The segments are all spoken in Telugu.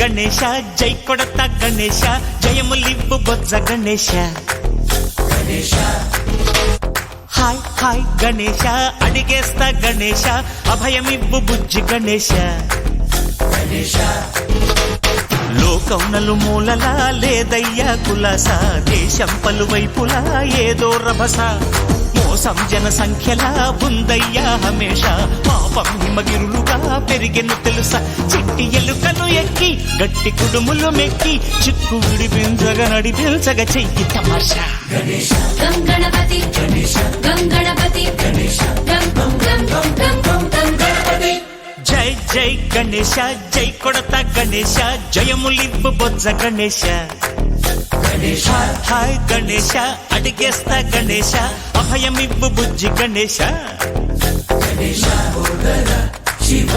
గణేశ జై కొడత గణేశ జయములివ్వు బొజ్జ గణేశ హాయ్ హాయ్ గణేశ అడిగేస్తా గణేశ అభయమివ్వు బుజ్జి గణేశ లోకం నలుమూలలా లేదయ్యా కులాస దేశం పలువైపులా ఏదో రభస మోసం జన సంఖ్యలా ఉందయ్యా హమేష పాపం హిమగిరులుగా పెరిగెను తెలుసా చిట్టి ఎలుకలు ఎక్కి గట్టి కుడుములు మెక్కి చిక్కు విడిపించగా నడిపించగా చెయ్యి తమాషా గణపతి గణపతి జై జై గణేశ జై కొడత గణేశ జయములివ్వు బొజ్జ గణేశ హాయ్ గణేశ అడిగేస్తా గణేశ అభయమివ్వు బుజ్జి గణేశ శివ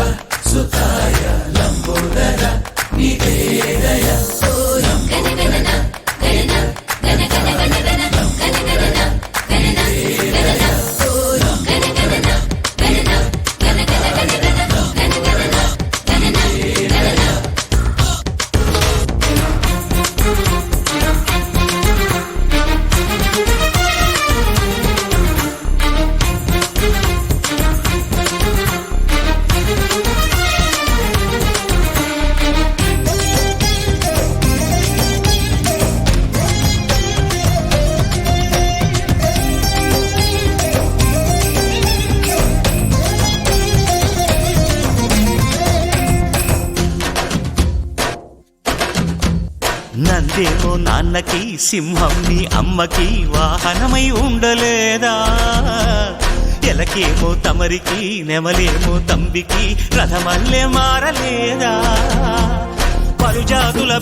సుతాయ లంబోదర నివేదయ నందేమో నాన్నకి సింహం నీ అమ్మకి వాహనమై ఉండలేదా ఎలకేమో తమరికి నెమలేమో తంబికి రథమల్లే మారలేదా పలుజాతుల